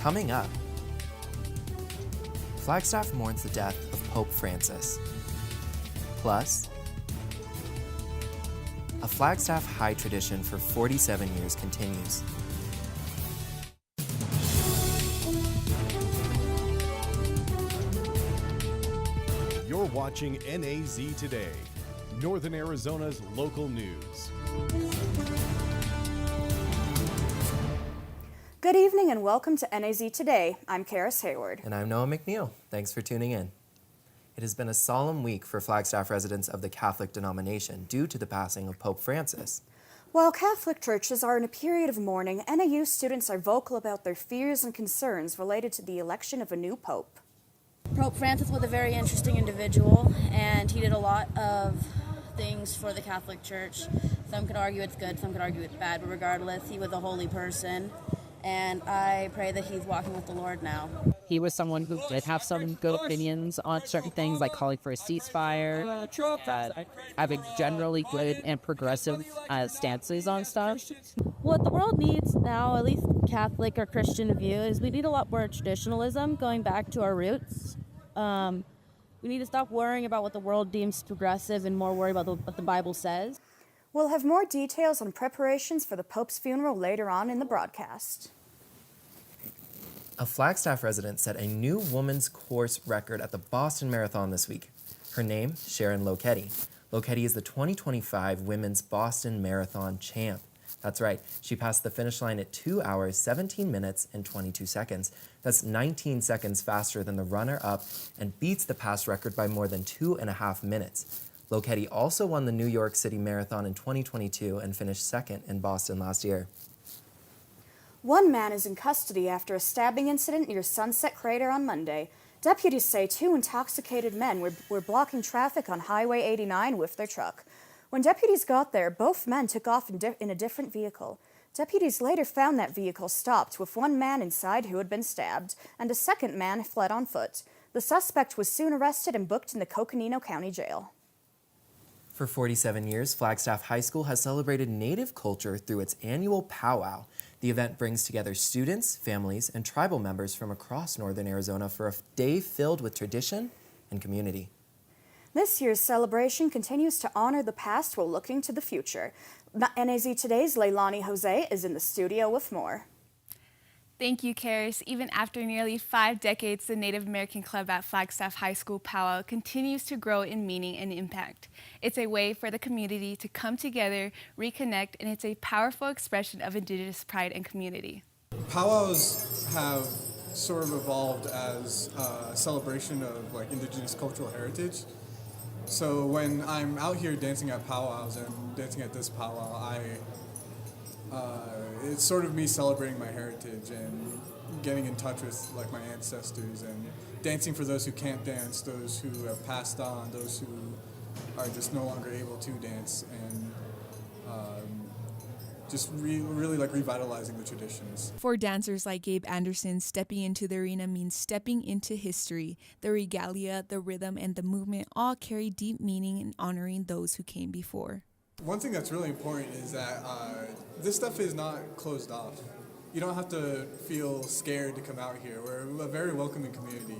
Coming up, Flagstaff mourns the death of Pope Francis. Plus, a Flagstaff high tradition for 47 years continues. You're watching NAZ Today, Northern Arizona's local news. Good evening and welcome to NAZ Today. I'm Karis Hayward. And I'm Noah McNeil. Thanks for tuning in. It has been a solemn week for Flagstaff residents of the Catholic denomination due to the passing of Pope Francis. While Catholic churches are in a period of mourning, NAU students are vocal about their fears and concerns related to the election of a new pope. Pope Francis was a very interesting individual, and he did a lot of things for the Catholic Church. Some could argue it's good, some could argue it's bad, but regardless, he was a holy person, and I pray that he's walking with the Lord now. He was someone who did have some good opinions on certain things, like calling for a ceasefire, having generally good and progressive stances on stuff. What the world needs now, at least Catholic or Christian view, is we need a lot more traditionalism, going back to our roots. We need to stop worrying about what the world deems progressive and more worry about what the Bible says. We'll have more details on preparations for the Pope's funeral later on in the broadcast. A Flagstaff resident set a new women's course record at the Boston Marathon this week. Her name, Sharon Loketti. Loketti is the 2025 Women's Boston Marathon champ. That's right, she passed the finish line at 2 hours, 17 minutes, and 22 seconds. That's 19 seconds faster than the runner-up and beats the past record by more than 2.5 minutes. Loketti also won the New York City Marathon in 2022 and finished second in Boston last year. One man is in custody after a stabbing incident near Sunset Crater on Monday. Deputies say two intoxicated men were blocking traffic on Highway 89 with their truck. When deputies got there, both men took off in a different vehicle. Deputies later found that vehicle stopped with one man inside who had been stabbed, and a second man fled on foot. The suspect was soon arrested and booked in the Coconino County Jail. For 47 years, Flagstaff High School has celebrated Native culture through its annual powwow. The event brings together students, families, and tribal members from across northern Arizona for a day filled with tradition and community. This year's celebration continues to honor the past while looking to the future. NAZ Today's Leilani Jose is in the studio with more. Thank you, Karis. Even after nearly 5 decades, the Native American Club at Flagstaff High School Powwow continues to grow in meaning and impact. It's a way for the community to come together, reconnect, and it's a powerful expression of Indigenous pride and community. Powwows have sort of evolved as a celebration of Indigenous cultural heritage. So when I'm out here dancing at powwows and dancing at this powwow, it's sort of me celebrating my heritage and getting in touch with my ancestors and dancing for those who can't dance, those who have passed on, those who are just no longer able to dance, and just really revitalizing the traditions. For dancers like Gabe Anderson, stepping into the arena means stepping into history. The regalia, the rhythm, and the movement all carry deep meaning in honoring those who came before. One thing that's really important is that this stuff is not closed off. You don't have to feel scared to come out here. We're a very welcoming community.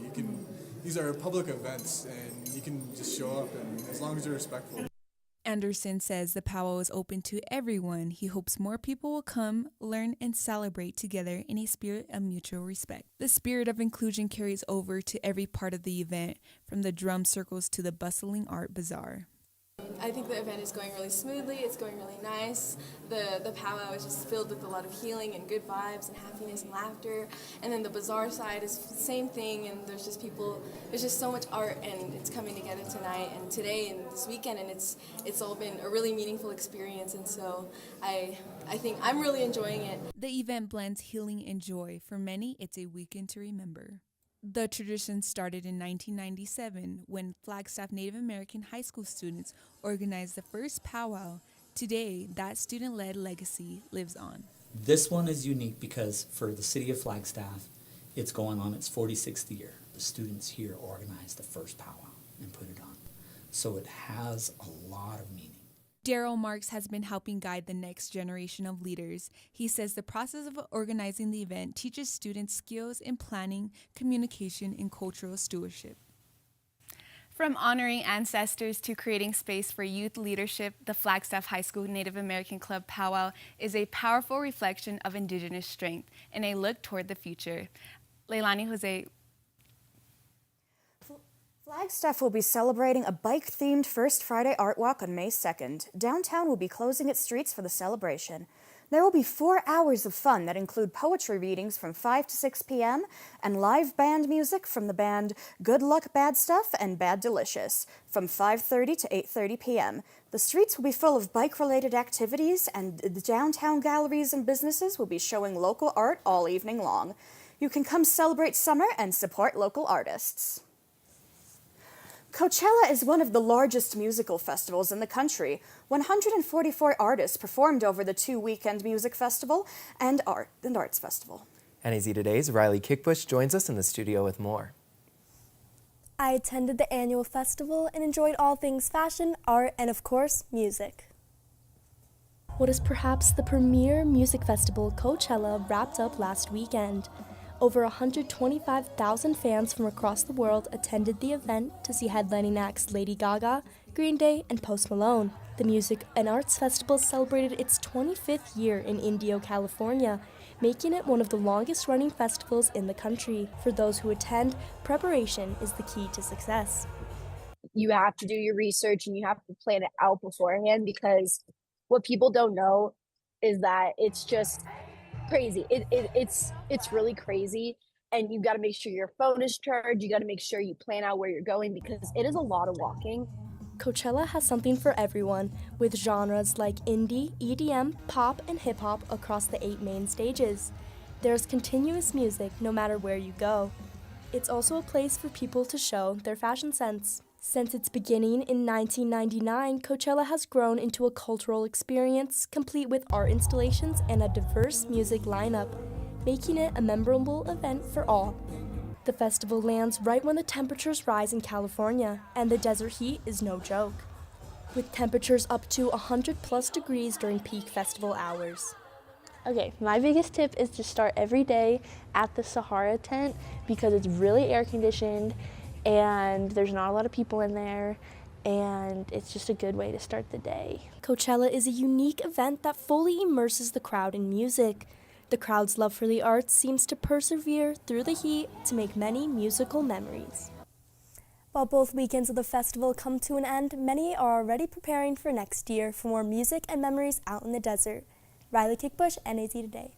These are public events, and you can just show up, and as long as you're respectful. Anderson says the powwow is open to everyone. He hopes more people will come, learn, and celebrate together in a spirit of mutual respect. The spirit of inclusion carries over to every part of the event, from the drum circles to the bustling art bazaar. I think the event is going really smoothly. It's going really nice. The powwow is just filled with a lot of healing and good vibes and happiness and laughter. And then the bazaar side is the same thing, and there's just so much art, and it's coming together tonight and today and this weekend, and it's all been a really meaningful experience, and so I think I'm really enjoying it. The event blends healing and joy. For many, it's a weekend to remember. The tradition started in 1997 when Flagstaff Native American high school students organized the first powwow. Today, that student-led legacy lives on. This one is unique because for the city of Flagstaff, it's going on its 46th year. The students here organized the first powwow and put it on. So it has a lot of meaning. Daryl Marks has been helping guide the next generation of leaders. He says the process of organizing the event teaches students skills in planning, communication, and cultural stewardship. From honoring ancestors to creating space for youth leadership, the Flagstaff High School Native American Club Powwow is a powerful reflection of Indigenous strength and a look toward the future. Leilani Jose. Flagstaff will be celebrating a bike-themed First Friday Art Walk on May 2nd. Downtown will be closing its streets for the celebration. There will be 4 hours of fun that include poetry readings from 5 to 6 p.m. and live band music from the band Good Luck Bad Stuff and Bad Delicious from 5:30 to 8:30 p.m. The streets will be full of bike-related activities, and the downtown galleries and businesses will be showing local art all evening long. You can come celebrate summer and support local artists. Coachella is one of the largest musical festivals in the country. 144 artists performed over the 2-weekend music festival and arts festival. NAZ Today's Riley Kickbush joins us in the studio with more. I attended the annual festival and enjoyed all things fashion, art, and of course, music. What is perhaps the premier music festival, Coachella, wrapped up last weekend. Over 125,000 fans from across the world attended the event to see headlining acts Lady Gaga, Green Day, and Post Malone. The Music and Arts Festival celebrated its 25th year in Indio, California, making it one of the longest-running festivals in the country. For those who attend, preparation is the key to success. You have to do your research and you have to plan it out beforehand, because what people don't know is that it's just crazy. It's really crazy, and you got to make sure your phone is charged. You got to make sure you plan out where you're going, because it is a lot of walking. Coachella has something for everyone, with genres like indie, EDM, pop, and hip-hop across the 8 main stages. There's continuous music no matter where you go. It's also a place for people to show their fashion sense. Since its beginning in 1999, Coachella has grown into a cultural experience, complete with art installations and a diverse music lineup, making it a memorable event for all. The festival lands right when the temperatures rise in California, and the desert heat is no joke, with temperatures up to 100+ degrees during peak festival hours. Okay, my biggest tip is to start every day at the Sahara tent, because it's really air conditioned and there's not a lot of people in there, and it's just a good way to start the day. Coachella is a unique event that fully immerses the crowd in music. The crowd's love for the arts seems to persevere through the heat to make many musical memories. While both weekends of the festival come to an end, many are already preparing for next year for more music and memories out in the desert. Riley Kickbush, NAZ Today.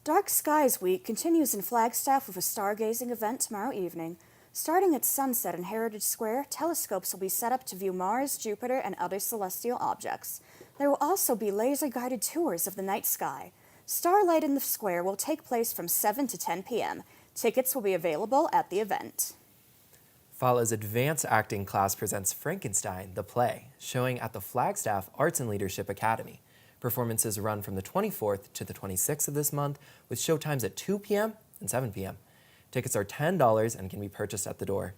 Dark Skies Week continues in Flagstaff with a stargazing event tomorrow evening. Starting at sunset in Heritage Square, telescopes will be set up to view Mars, Jupiter, and other celestial objects. There will also be laser-guided tours of the night sky. Starlight in the square will take place from 7 to 10 p.m. Tickets will be available at the event. Fala's advanced acting class presents Frankenstein, the play, showing at the Flagstaff Arts and Leadership Academy. Performances run from the 24th to the 26th of this month, with showtimes at 2 p.m. and 7 p.m. Tickets are $10 and can be purchased at the door.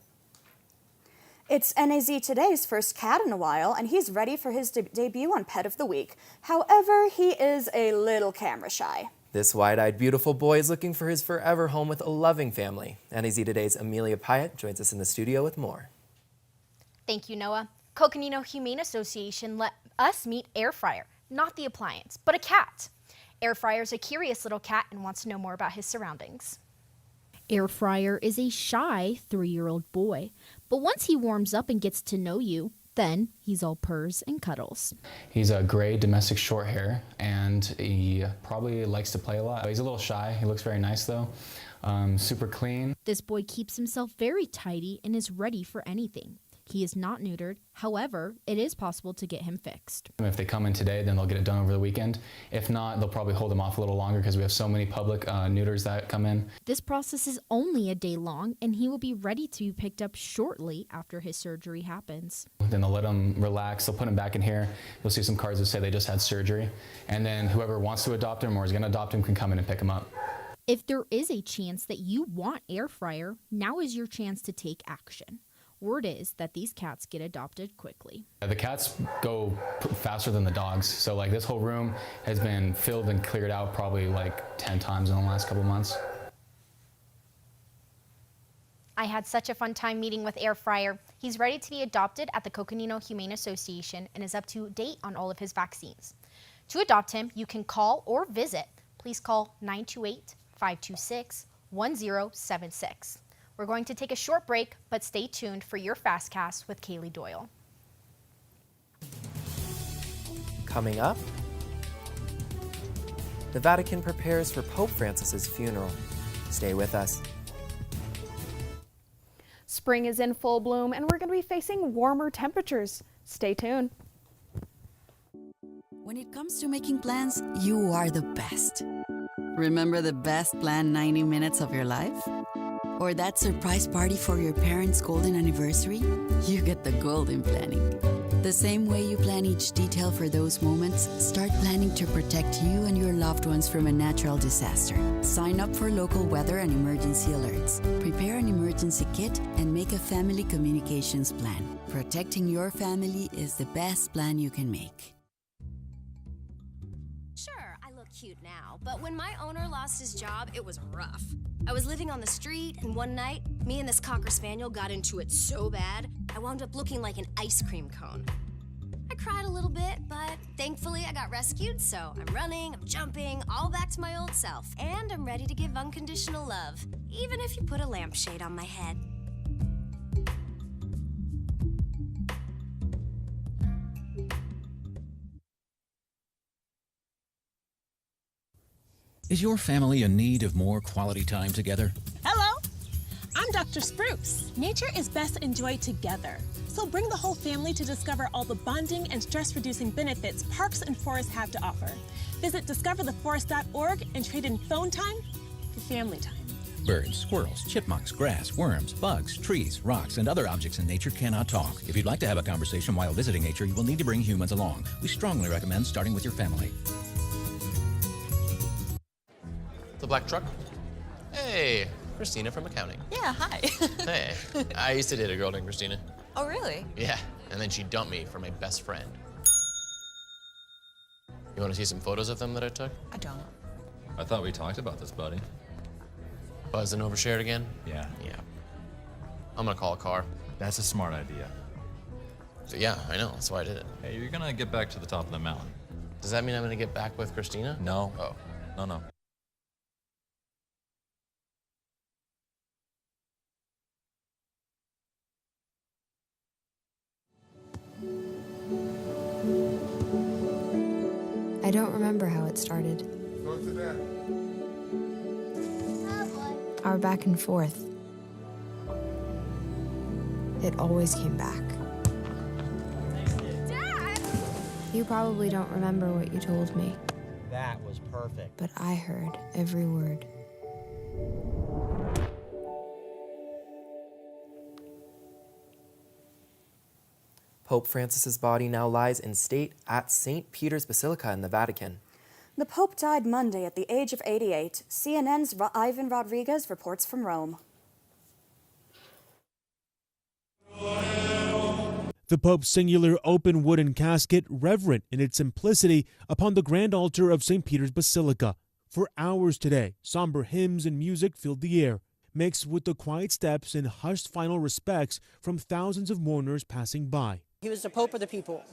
It's NAZ Today's first cat in a while, and he's ready for his debut on Pet of the Week. However, he is a little camera shy. This wide-eyed, beautiful boy is looking for his forever home with a loving family. NAZ Today's Amelia Pyatt joins us in the studio with more. Thank you, Noah. Coconino Humane Association let us meet Air Fryer, not the appliance, but a cat. Air Fryer's a curious little cat and wants to know more about his surroundings. Air Fryer is a shy 3-year-old boy, but once he warms up and gets to know you, then he's all purrs and cuddles. He's a gray domestic short hair, and he probably likes to play a lot. He's a little shy. He looks very nice though. Super clean. This boy keeps himself very tidy and is ready for anything. He is not neutered. However, it is possible to get him fixed. If they come in today, then they'll get it done over the weekend. If not, they'll probably hold him off a little longer because we have so many public neuters that come in. This process is only a day long, and he will be ready to be picked up shortly after his surgery happens. Then they'll let him relax. They'll put him back in here. You'll see some cards that say they just had surgery. And then whoever wants to adopt him or is going to adopt him can come in and pick him up. If there is a chance that you want Air Fryer, now is your chance to take action. Word is that these cats get adopted quickly. The cats go faster than the dogs, so like this whole room has been filled and cleared out probably like 10 times in the last couple months. I had such a fun time meeting with Air Fryer. He's ready to be adopted at the Coconino Humane Association and is up to date on all of his vaccines. To adopt him, you can call or visit. Please call 928-526-1076. We're going to take a short break, but stay tuned for your Fastcast with Kaylee Doyle. Coming up, the Vatican prepares for Pope Francis's funeral. Stay with us. Spring is in full bloom, and we're going to be facing warmer temperatures. Stay tuned. When it comes to making plans, you are the best. Remember the best planned 90 minutes of your life? Or that surprise party for your parents' golden anniversary? You get the golden planning. The same way you plan each detail for those moments, start planning to protect you and your loved ones from a natural disaster. Sign up for local weather and emergency alerts. Prepare an emergency kit and make a family communications plan. Protecting your family is the best plan you can make. Sure, I look cute now, but when my owner lost his job, it was rough. I was living on the street, and one night, me and this Cocker Spaniel got into it so bad, I wound up looking like an ice cream cone. I cried a little bit, but thankfully I got rescued, so I'm running, I'm jumping, all back to my old self, and I'm ready to give unconditional love, even if you put a lampshade on my head. Is your family in need of more quality time together? Hello, I'm Dr. Spruce. Nature is best enjoyed together. So bring the whole family to discover all the bonding and stress-reducing benefits parks and forests have to offer. Visit discovertheforest.org and trade in phone time for family time. Birds, squirrels, chipmunks, grass, worms, bugs, trees, rocks, and other objects in nature cannot talk. If you'd like to have a conversation while visiting nature, you will need to bring humans along. We strongly recommend starting with your family. The black truck? Hey, Christina from accounting. Yeah, hi. Hey, I used to date a girl named Christina. Oh, really? Yeah, and then she dumped me for my best friend. You want to see some photos of them that I took? I don't. I thought we talked about this, buddy. Buzzed and overshared again? Yeah. Yeah. I'm gonna call a car. That's a smart idea. So yeah, I know, that's why I did it. Hey, you're gonna get back to the top of the mountain. Does that mean I'm gonna get back with Christina? No. Oh. No. I don't remember how it started. Our back and forth. It always came back. Dad! You probably don't remember what you told me, That was perfect. but I heard every word. Pope Francis's body now lies in state at St. Peter's Basilica in the Vatican. The Pope died Monday at the age of 88. CNN's Ivan Rodriguez reports from Rome. The Pope's singular open wooden casket, reverent in its simplicity, upon the grand altar of St. Peter's Basilica. For hours today, somber hymns and music filled the air, mixed with the quiet steps and hushed final respects from thousands of mourners passing by. He was the Pope of the people.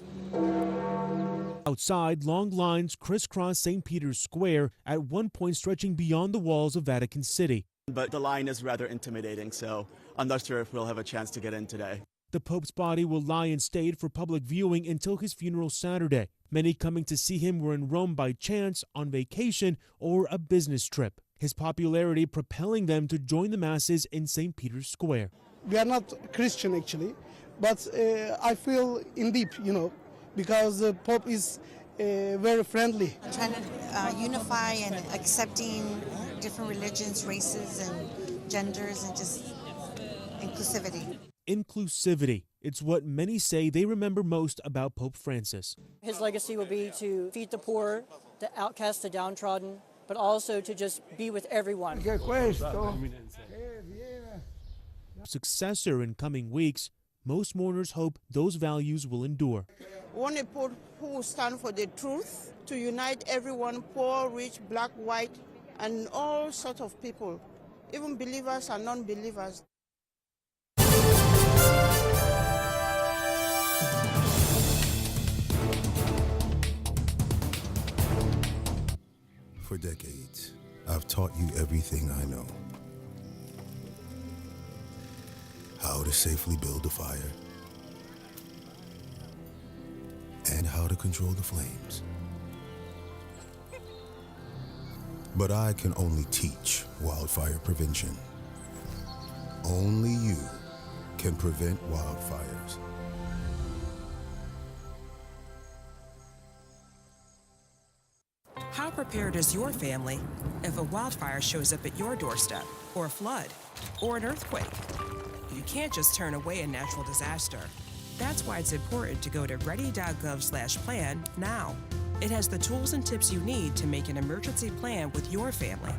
Outside, long lines crisscross St. Peter's Square, at one point stretching beyond the walls of Vatican City. But the line is rather intimidating, so I'm not sure if we'll have a chance to get in today. The Pope's body will lie in state for public viewing until his funeral Saturday. Many coming to see him were in Rome by chance, on vacation, or a business trip. His popularity propelling them to join the masses in St. Peter's Square. We are not Christian actually, but I feel in deep, because the Pope is very friendly. Trying to unify and accepting different religions, races, and genders, and just inclusivity. Inclusivity. It's what many say they remember most about Pope Francis. His legacy will be to feed the poor, the outcast, the downtrodden, but also to just be with everyone. Successor in coming weeks, most mourners hope those values will endure. We want a pope who will stand for the truth, to unite everyone, poor, rich, black, white, and all sorts of people, even believers and non-believers. For decades, I've taught you everything I know. How to safely build a fire, and how to control the flames. But I can only teach wildfire prevention. Only you can prevent wildfires. How prepared is your family if a wildfire shows up at your doorstep, or a flood, or an earthquake? You can't just turn away a natural disaster. That's why it's important to go to ready.gov/plan now. It has the tools and tips you need to make an emergency plan with your family.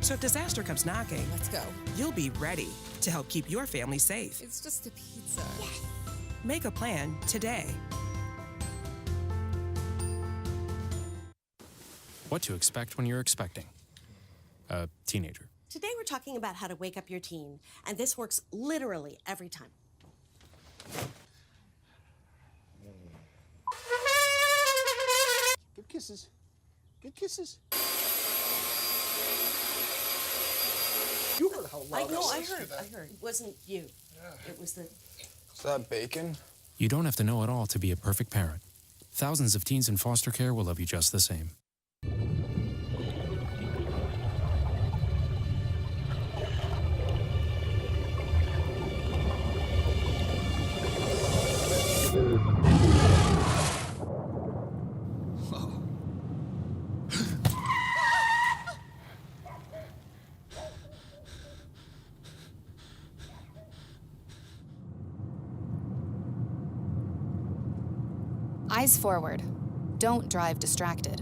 So if disaster comes knocking, let's go. You'll be ready to help keep your family safe. It's just a pizza. Yes. Make a plan today. What to expect when you're expecting a teenager. Today we're talking about how to wake up your teen, and this works literally every time. Good kisses. Good kisses. You heard how loud I heard. It wasn't you. Yeah. It was the... Is that bacon? You don't have to know it all to be a perfect parent. Thousands of teens in foster care will love you just the same. Eyes forward. Don't drive distracted.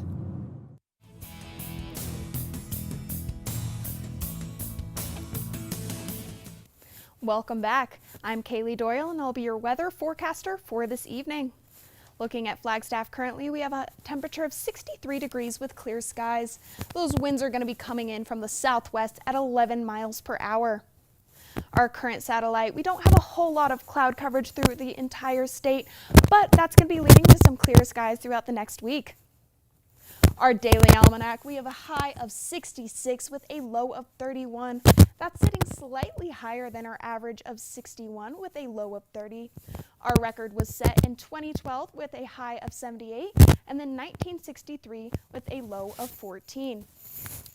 Welcome back. I'm Kaylee Doyle and I'll be your weather forecaster for this evening. Looking at Flagstaff currently, we have a temperature of 63 degrees with clear skies. Those winds are going to be coming in from the southwest at 11 miles per hour. Our current satellite, we don't have a whole lot of cloud coverage through the entire state, but that's going to be leading to some clear skies throughout the next week. Our daily almanac, we have a high of 66 with a low of 31. That's sitting slightly higher than our average of 61 with a low of 30. Our record was set in 2012 with a high of 78 and then 1963 with a low of 14.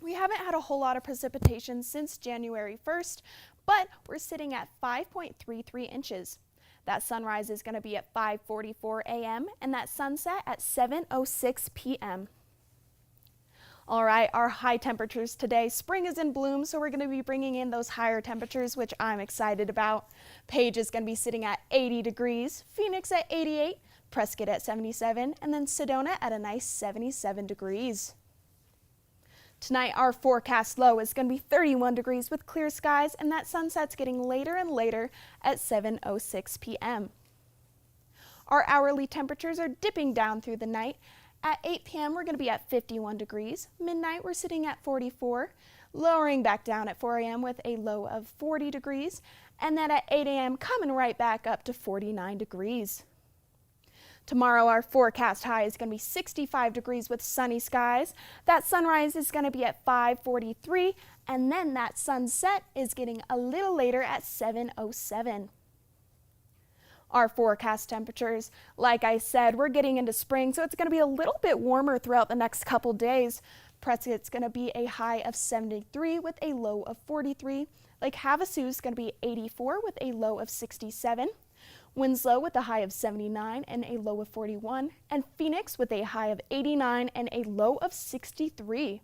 We haven't had a whole lot of precipitation since January 1st, but we're sitting at 5.33 inches. That sunrise is going to be at 5:44 a.m. and that sunset at 7:06 p.m. All right, our high temperatures today. Spring is in bloom, so we're going to be bringing in those higher temperatures, which I'm excited about. Page is going to be sitting at 80 degrees, Phoenix at 88, Prescott at 77, and then Sedona at a nice 77 degrees. Tonight, our forecast low is going to be 31 degrees with clear skies, and that sunset's getting later and later at 7:06 p.m. Our hourly temperatures are dipping down through the night. At 8 p.m., we're going to be at 51 degrees. Midnight, we're sitting at 44, lowering back down at 4 a.m. with a low of 40 degrees, and then at 8 a.m., coming right back up to 49 degrees. Tomorrow, our forecast high is going to be 65 degrees with sunny skies. That sunrise is going to be at 5:43, and then that sunset is getting a little later at 7:07. Our forecast temperatures, like I said, we're getting into spring, so it's going to be a little bit warmer throughout the next couple days. Prescott's going to be a high of 73 with a low of 43. Lake Havasu is going to be 84 with a low of 67. Winslow with a high of 79 and a low of 41, and Phoenix with a high of 89 and a low of 63.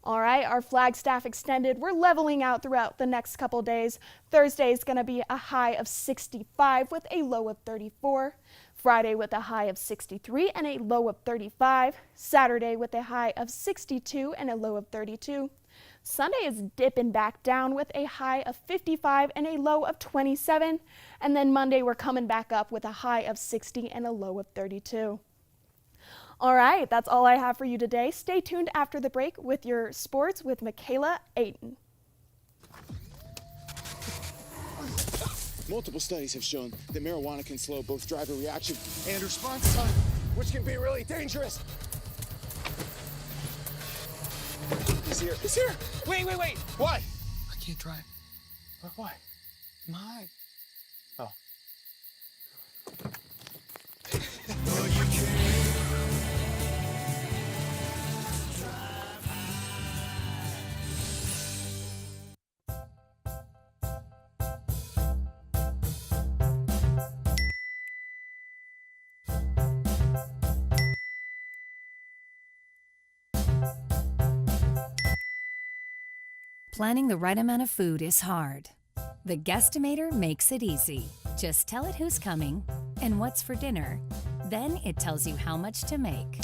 All right, our Flagstaff extended. We're leveling out throughout the next couple days. Thursday is going to be a high of 65 with a low of 34. Friday with a high of 63 and a low of 35. Saturday with a high of 62 and a low of 32. Sunday is dipping back down with a high of 55 and a low of 27. And then Monday we're coming back up with a high of 60 and a low of 32. All right, that's all I have for you today. Stay tuned after the break with your sports with Michaela Ayton. Multiple studies have shown that marijuana can slow both driver reaction and response time, which can be really dangerous. He's here. He's here. Wait. Why? I can't drive. Why? My. Oh. Planning the right amount of food is hard. The Guestimator makes it easy. Just tell it who's coming and what's for dinner. Then it tells you how much to make.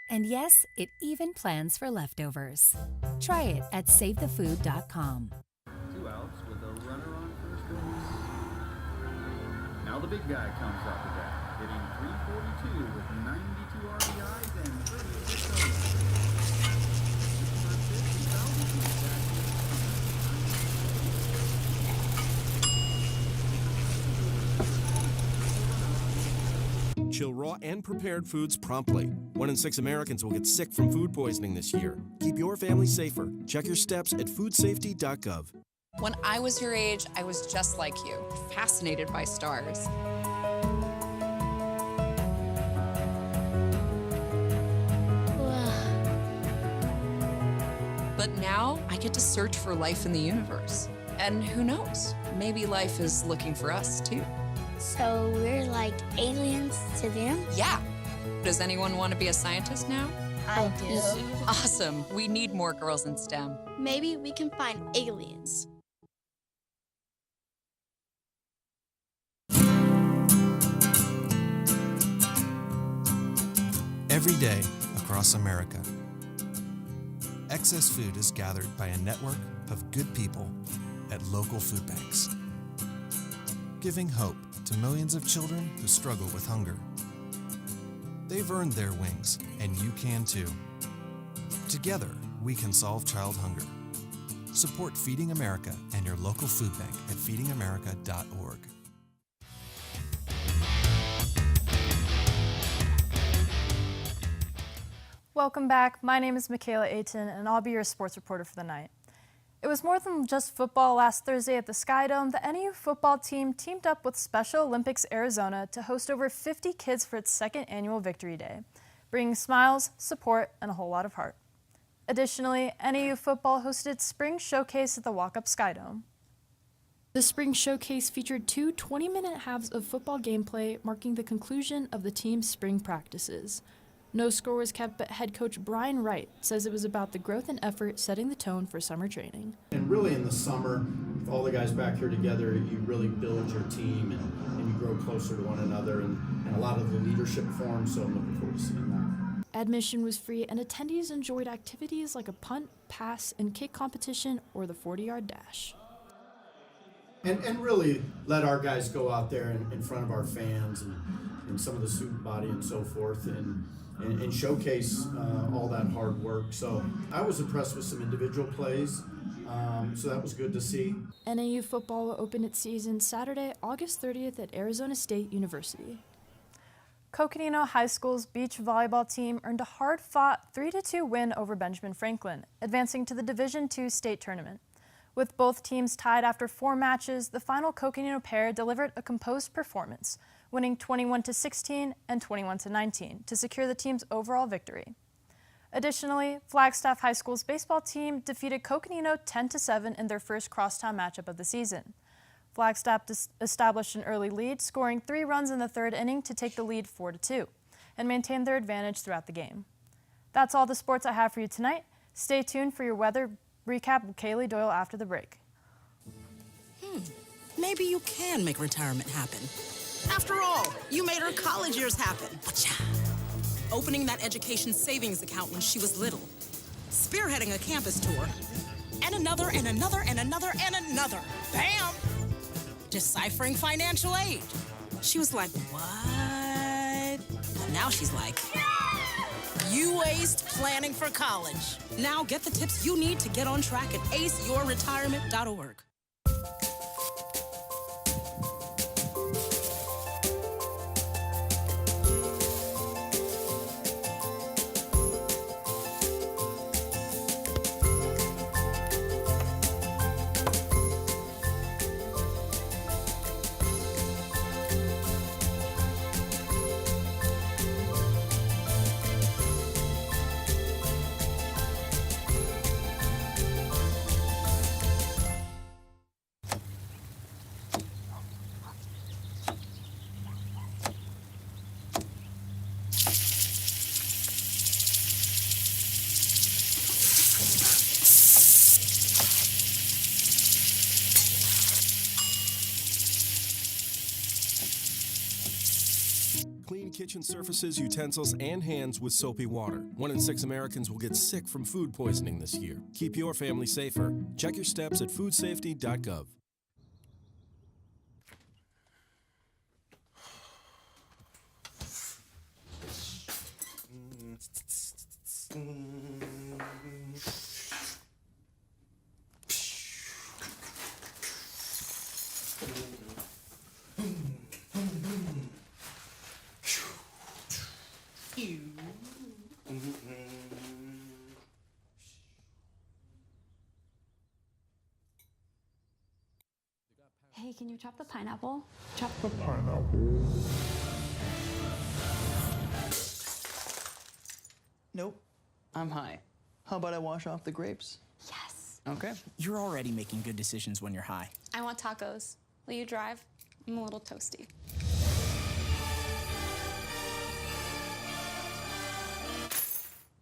And yes, it even plans for leftovers. Try it at SaveTheFood.com. 2 outs with a runner on first base. Now the big guy comes up to bat, hitting .342 with 92 RBIs and 36 homers. Chill raw and prepared foods promptly. 1 in 6 Americans will get sick from food poisoning this year. Keep your family safer. Check your steps at foodsafety.gov. When I was your age, I was just like you, fascinated by stars. But now I get to search for life in the universe. And who knows, maybe life is looking for us too. So we're like aliens to them? Yeah. Does anyone want to be a scientist now? I do. Awesome. We need more girls in STEM. Maybe we can find aliens. Every day across America, excess food is gathered by a network of good people at local food banks, giving hope to millions of children who struggle with hunger. They've earned their wings, and you can too. Together, we can solve child hunger. Support Feeding America and your local food bank at feedingamerica.org. Welcome back. My name is Michaela Ayton, and I'll be your sports reporter for the night. It was more than just football last Thursday at the Sky Dome. The NAU football team teamed up with Special Olympics Arizona to host over 50 kids for its second annual Victory Day, bringing smiles, support, and a whole lot of heart. Additionally, NAU football hosted its spring showcase at the Walk-Up Sky Dome. The spring showcase featured 2 20-minute halves of football gameplay, marking the conclusion of the team's spring practices. No score was kept, but head coach Brian Wright says it was about the growth and effort setting the tone for summer training. And really in the summer, with all the guys back here together, you really build your team and you grow closer to one another, and a lot of the leadership forms, so I'm looking forward to seeing that. Admission was free, and attendees enjoyed activities like a punt, pass, and kick competition or the 40-yard dash. And really let our guys go out there in front of our fans and some of the student body and so forth, and showcase all that hard work. So I was impressed with some individual plays, so that was good to see. NAU football will open its season Saturday, August 30th at Arizona State University. Coconino High School's beach volleyball team earned a hard-fought 3-2 win over Benjamin Franklin, advancing to the Division II state tournament. With both teams tied after 4 matches, the final Coconino pair delivered a composed performance, winning 21-16 and 21-19 to secure the team's overall victory. Additionally, Flagstaff High School's baseball team defeated Coconino 10-7 in their first crosstown matchup of the season. Flagstaff established an early lead, scoring 3 runs in the 3rd inning to take the lead 4-2 and maintain their advantage throughout the game. That's all the sports I have for you tonight. Stay tuned for your weather recap with Kaylee Doyle after the break. Maybe you can make retirement happen. After all, you made her college years happen. Opening that education savings account when she was little. Spearheading a campus tour. and another and another and another and another. Bam! Deciphering financial aid. She was like, what? But now she's like, you aced planning for college. Now get the tips you need to get on track at aceyourretirement.org. Clean kitchen surfaces, utensils, and hands with soapy water. 1 in 6 Americans will get sick from food poisoning this year. Keep your family safer. Check your steps at foodsafety.gov. Hey, can you chop the pineapple? Chop the pineapple. Nope. I'm high. How about I wash off the grapes? Yes. Okay. You're already making good decisions when you're high. I want tacos. Will you drive? I'm a little toasty.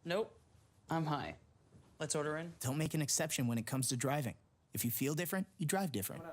Nope. I'm high. Let's order in. Don't make an exception when it comes to driving. If you feel different, you drive different.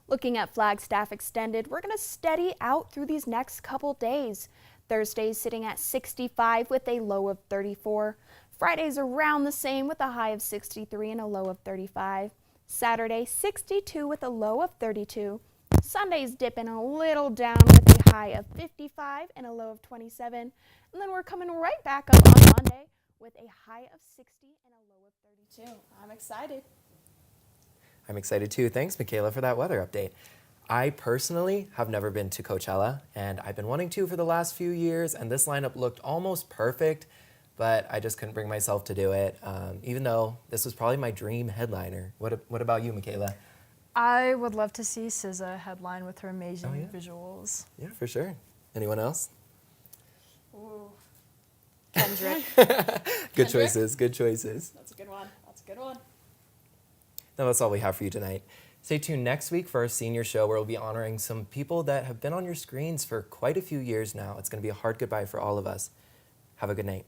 Looking at Flagstaff Extended, we're going to steady out through these next couple days. Thursday's sitting at 65 with a low of 34. Friday's around the same with a high of 63 and a low of 35. Saturday, 62 with a low of 32. Sunday's dipping a little down with a high of 55 and a low of 27. And then we're coming right back up on Monday with a high of 60 and a low of 32. I'm excited. I'm excited too. Thanks, Michaela, for that weather update. I personally have never been to Coachella, and I've been wanting to for the last few years, and this lineup looked almost perfect, but I just couldn't bring myself to do it, even though this was probably my dream headliner. What about you, Michaela? I would love to see SZA headline with her amazing visuals. Yeah, for sure. Anyone else? Ooh. Kendrick. Good choices, good choices. That's a good one. That's a good one. No, that's all we have for you tonight. Stay tuned next week for our senior show where we'll be honoring some people that have been on your screens for quite a few years now. It's going to be a hard goodbye for all of us. Have a good night.